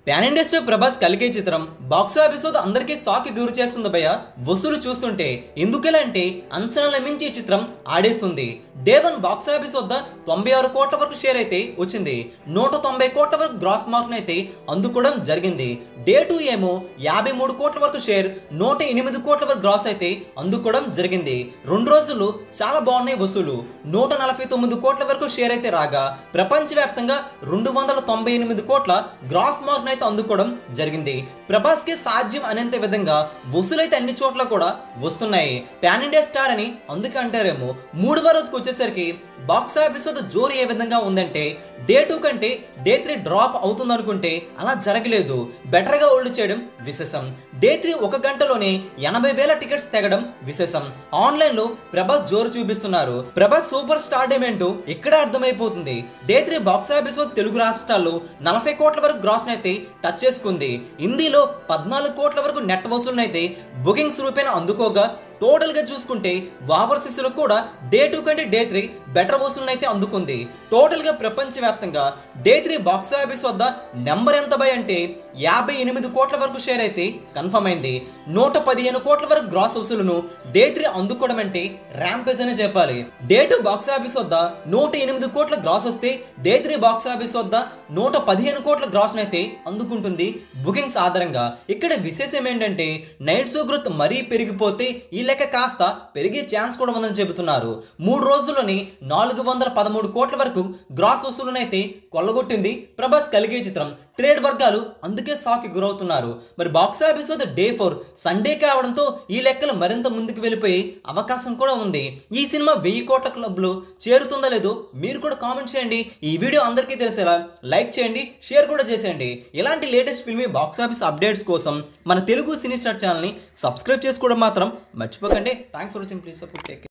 Pan industry Prabhas కలిగే చిత్రం box office వద్ద అందరికీ షాక్ గురి చేస్తుంది భయ. వసూలు చూస్తుంటే ఎందుకలా అంటే అంచనాల మించి ఈ చిత్రం ఆడేస్తుంది. డే 1 బాక్స్ ఆఫీస్ వద్ద 96 కోట్ల వరకు షేర్ అయితే వచ్చింది. 190 కోట్ల వరకు గ్రాస్ మార్క్ అయితే అందుకోవడం జరిగింది. డే 2 ఏమో 53 కోట్ల వరకు షేర్, 108 కోట్ల వరకు గ్రాస్ అయితే అందుకోవడం జరిగింది. 2 రోజులు చాలా బాగున్నాయి వసూలు. 149 కోట్ల వరకు షేర్ అయితే రాగా ప్రపంచవ్యాప్తంగా 298 కోట్ల గ్రాస్ మార్క్ అయితే అందుకోవడం జరిగింది. ప్రభాస్ కి సాధ్యం అనేంత విధంగా వసూలైతే అన్ని చోట్ల కూడా వస్తున్నాయి. పాన్ ఇండియా స్టార్ అని అందుకే అంటారేమో. 3వ రోజుకి వచ్చేసరికి బాక్స్ ఆఫీస్ వద్ద జోరు ఏ విధంగా ఉందంటే డే 2 కంటే డే 3 డ్రాప్ అవుతుంది అనుకుంటే అలా జరగలేదు. బెటర్గా హోల్డ్ చేయడం విశేషం. డే 3 1 గంటలోనే 80,000 టికెట్స్ తెగడం విశేషం. ఆన్లైన్ లో ప్రభాస్ జోరు చూపిస్తున్నారు. ప్రభాస్ సూపర్ స్టార్ ఏంటో ఇక్కడ అర్థమైపోతుంది. డే 3 బాక్స్ ఆఫీస్ వద్ద తెలుగు రాష్ట్రాల్లో 40 కోట్ల వరకు గ్రాస్ అయితే టచ్ చేసుకుంది. హిందీలో 14 కోట్ల వరకు నెట్ వసూలును అయితే బుకింగ్స్ రూపేణ అందుకోగా టోటల్ గా చూసుకుంటే ఓవర్సీస్ లో కూడా డే 2 కంటే డే 3 బెటర్ వసూలును అయితే అందుకుంది. టోటల్ గా ప్రపంచవ్యాప్తంగా డే 3 బాక్స్ ఆఫీస్ వద్ద నెంబర్ ఎంత బై అంటే 58 కోట్ల వరకు షేర్ అయితే కన్ఫర్మ్ అయింది. 115 కోట్ల వరకు గ్రాస్ వసూలును డే 3 అందుకోవడం అంటే ర్యాంపేజ్ అని చెప్పాలి. డే 2 బాక్స్ ఆఫీస్ వద్ద 108 కోట్ల గ్రాస్ వస్తే డే 3 బాక్స్ ఆఫీస్ వద్ద 115 కోట్ల గ్రాస్ అయితే అందుకుంటుంది బుకింగ్స్ ఆధారంగా. ఇక్కడ విశేషం ఏంటంటే నైట్ షో గ్రోత్ మరీ పెరిగిపోతే ఈ లెక్క కాస్త పెరిగే ఛాన్స్ కూడా ఉందని చెబుతున్నారు. 3 రోజుల్లోని 413 కోట్ల వరకు గ్రాస్ వసూలునైతే కొల్లగొట్టింది ప్రభాస్ కలిగే చిత్రం. ట్రేడ్ వర్గాలు అందుకే షాక్ కి గురవుతున్నారు. మరి బాక్స్ ఆఫీస్ వద్ద డే 4 సండే కావడంతో ఈ లెక్కలు మరింత ముందుకు వెళ్ళిపోయే అవకాశం కూడా ఉంది. ఈ సినిమా 1000 కోట్ల క్లబ్లో చేరుతుందా లేదో మీరు కూడా కామెంట్ చేయండి. ఈ వీడియో అందరికీ తెలిసేలా లైక్ చేయండి, షేర్ కూడా చేసేయండి. ఇలాంటి latest filmy box office updates కోసం మన తెలుగు సినీ స్టార్ ఛానల్ని సబ్స్క్రైబ్ చేసుకోవడం మాత్రం మర్చిపోకండి. Thanks for watching. Please support. Take care.